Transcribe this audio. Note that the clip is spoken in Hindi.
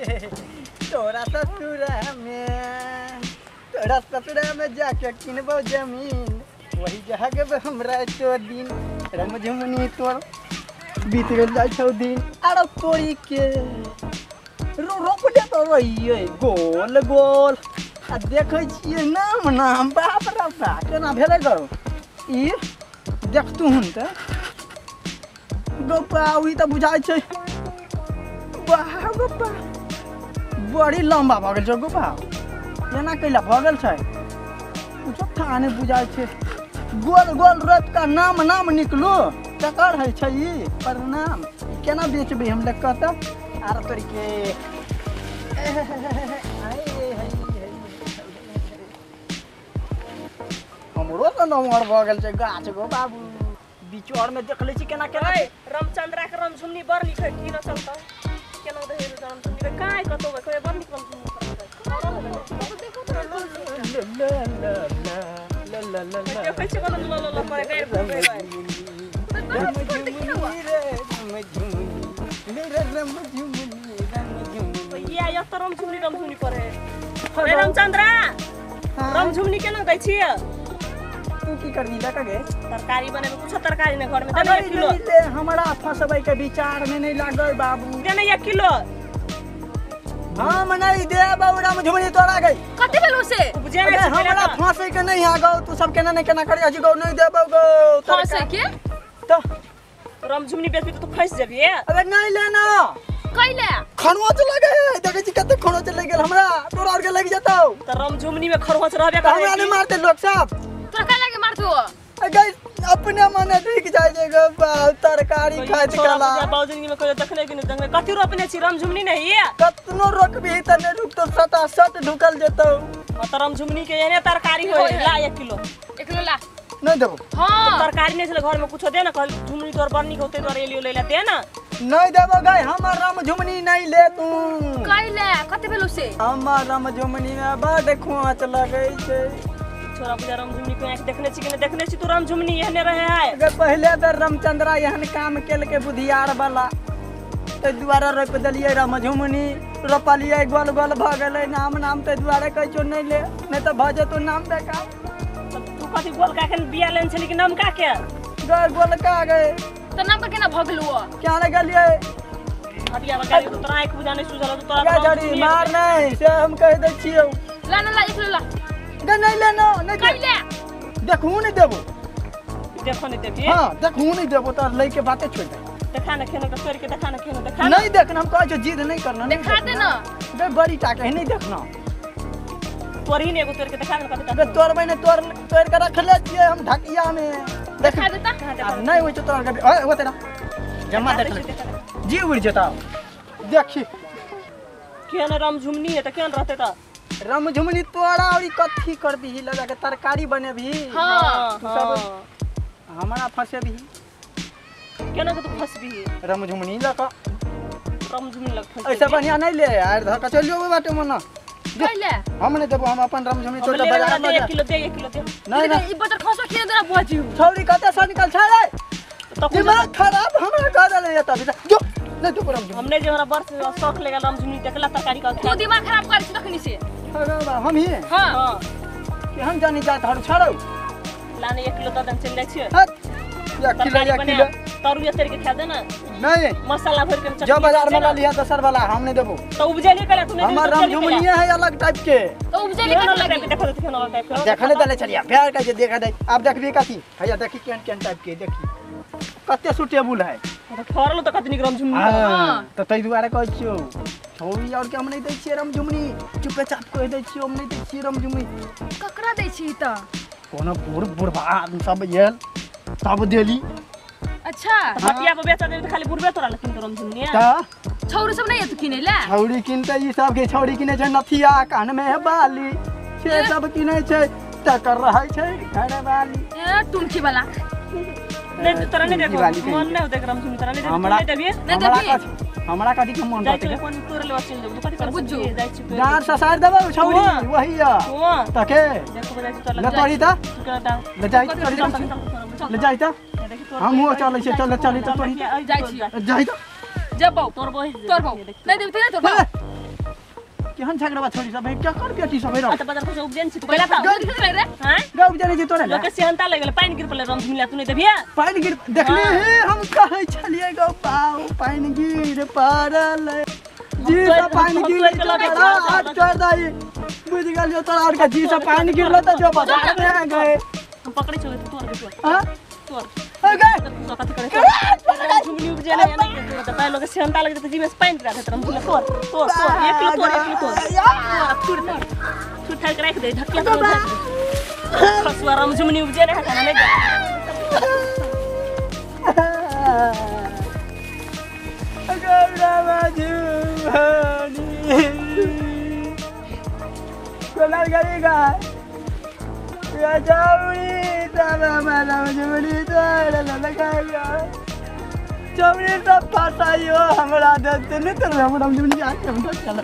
तोरा ससुरा में जाके किनबो जमीन वही जगह हमरा तो दिन रमझुमनी तोर बीत जाय छौ दिन आरो तोरी के रोक दे तो रहिए गोल गोल आ देखै छियै नाम बाप रे बा केना भेलै गौ ई देख तू हुन त गोपा ओही त बुझाय छै वाह गोपा बड़ी लंबा भ गेल छौ गोपा एना कैला भ गेल छै कुछो थाने बुझाय छै गोल गोल रत का नाम निकलो तकर है छै ई परिणाम केना बेचबे हम देख त आर तोरी के हमरो त नमहर भ गेल छै गाछ गो बाबू बिचौर में देख ले छी केना केना रामचंद्रा के रामझुमनी बड़ नीक है की न चलता केना दे रामझुमनी रे काय कतो बे बड़ नीक रामझुमनी पर है रामचंद्रा रामझुमनी केना दै छी तू की करबी लका गे तरकारी बने में कुछ तरकारी ने घर में दे 1 किलो ले हमरा फसबै के विचार में नहीं लागल बाबू दे 1 किलो हम नहीं दे बाबूरा में झुमनी तोड़ा गई कते भेलो से बुझे नहीं हमरा फांसे के नहीं आ गौ तू सब केना नहीं केना करी अजी गौ नहीं देबौ गौ फांसे के तो रामझुमनी बेचबी तो फंस जेबी अबे नहीं लेना कैले खनवा चला गए देखे छी कते खनो चले गेल हमरा तोरा और के लग जतौ त रामझुमनी में खरवाच रहबे करे हमरा नहीं मारते लोग सब तोरा का लागे मारतू गई अपने मने ठीक जाय जे गो तरकारी खाइत काला बाउजिंग में कोई देखने कि नहीं कथि रोपने छी रामझुमनी नहीं है कतनो रोकबी त नहीं रुक तो सटा ढुकल जेतौ त रामझुमनी के एने तरकारी होय ला 1 किलो ला नहीं देबो हां तरकारी नहीं छले घर में कुछ दे ना कल झुमनी तोर बड़ निक होते तोर एलियो ले लेते ना नहीं देबो गई हमर रामझुमनी नहीं ले तू कैले कते भेलो से हमर रामझुमनी में बड़ खोंच लगै छै छोरा पूजा रामझुमनी को आंख देखने छी कि नहीं देखने छी तू रामझुमनी एहने रहे है अगर पहले बेर रामचंद्रा एहन काम केल के बुधियार वाला ते दुआरा रोप देलिए रामझुमनी रोपलिए गोल गोल भ गेलै नाम ते दुआरे कहै छौ नहीं ले नहीं त भ जेतो नाम बेकार तू कथि गोल का के बिया लेन छली कि नाम का के गोल का गए त नाम केना भगलुओ क्या ले गेलिए हटिया बगाली तो तोरा आंख बुझा नहीं सुझल तो तोरा जड़ी मार नहीं से हम कह दे छियौ ला 1 किलो ला गे नहीं लेना नहीं कैले देखू नहीं देबो देखो नहीं देबी हां देखू नहीं देबो त लई के बातें छोड़ दे देखा ना खेनो के छोड़ के देखा ना खेनो देखा नहीं देखना हम कहै छौ जिद नहीं करना देखा दे ना बे बड़ी टाके नहीं देखना तोरी ने एगो तोर के देखा ना कते बे तोर मैंने तोर के रख ले छिए हम ढकिया में देखा देता नहीं होय तो तोर के ओए तेरा जमा देख ले जी उड़ जता देखी केन रामझुमनी है त केन रहते त रामझुमनी तोड़ा और कथी करबी लगा के तरकारी बनेबी हां तू सब हमरा फसेबी केना के तू फसबी रामझुमनी लका रामझुमनी लग फस ऐसा बढ़िया नहीं ले यार धर का चलियो बाटे मना कैले हम नहीं देबो हम अपन रामझुमनी तोड़ बाजार में 1 किलो दे नहीं ई बटर खसो खेन देना बुआजी छौरी कते से निकल छै रे तो दिमाग खराब हमरा गादल ले जाता जो नहीं तो रामझुमनी हमने जो हमरा बर्ष शौक लेगा रामझुमनी देखला तरकारी का तू दिमाग खराब कर छी तखनी से हम ही हां कि हम जानी जात हर छाड़ो लाने 1 किलो ददन चल जाइ छै 1 किलो तरुआ तेरे के खा देना नहीं मसाला भर के जो बाजार में ला लिया दोसर वाला हम नहीं देबो तो उपजेली करे तूने हमर रामझुमनी है अलग टाइप के तो उपजेली करे लगे देखो तो केना टाइप के देखले दले चलिया फेर के देखा दे अब देखबी कथी भैया देखी केन टाइप के देखी कते सुटेबल है तो फरल तो कतनी रामझुमनी हां तो तई दुआरे कहै छियो छौरी और के हम नहीं दै छियै रामझुमनी चुपे चाप कह दै छियै हम नहीं दै छियै रामझुमनी ककरा दै छी त कोनो बुढ़बा सब येल सब देली अच्छा हटिया पे बेचा दे तो खाली बुढ़बे तोरा लेकिन तो रामझुमनी त छौरी सब नहीं है तू किने ले छौरी किनते ई सब के छौरी किने छै नथिया कान में बाली से सब किने छै टकर रहै छै घरे वाली ए टुनकी वाला नहीं तोरा नहीं देखो मन नहीं देख रामझुमनी तोरा नहीं देबी नहीं देबी हमरा कथि के मन रहते कोन तोर ले चल देबो कथि कर बुझू जाय छी डार ससार देबो छौरी वही या तके देखो बजाय छी ले तोरी त ले जाई ले जाई त हम हो चलै छै चल चली त तोरी जाय छी जाई त जब तोर बो नहीं देबी तोर केहन झगड़ा छोड़ी सब है क्या कर बेटी सब है त बाजार को उपजन छ पहिला त हैं गाँव जाने जी तोरा लोग के सेहनता लग गेल पानी गिर पड़ले रम झुमिला तू नहीं देबिया पानी गिर देखले हे हम कहै छलिए गो पाऊ पानी गिर पड़ल जी सब पानी गिर आज कर दई बुझ गेलियो तोरा और का जी सब पानी गिरलो त जो बाजार में आ गए हम पकड़े छ तोर हां तोर हो गए तो कथि करे झुमली उपजन है ना त पहले लोग के सेहनता लग जते जी में पानी गिरा देत रम झुमिला तोर तोर तोर एक किलो तोर तू ठाक रख दे ढकिया तो खसवा रम झुमनी उपजन है खाना नहीं गौरा मधुबनी कोलार गरेगा या जाऊरी तब हमारा मधुबनी तोड़ लगाया चौड़ी सब फसाइयो हमरा दे नहीं तो हमरा मधुबनी आके हम चल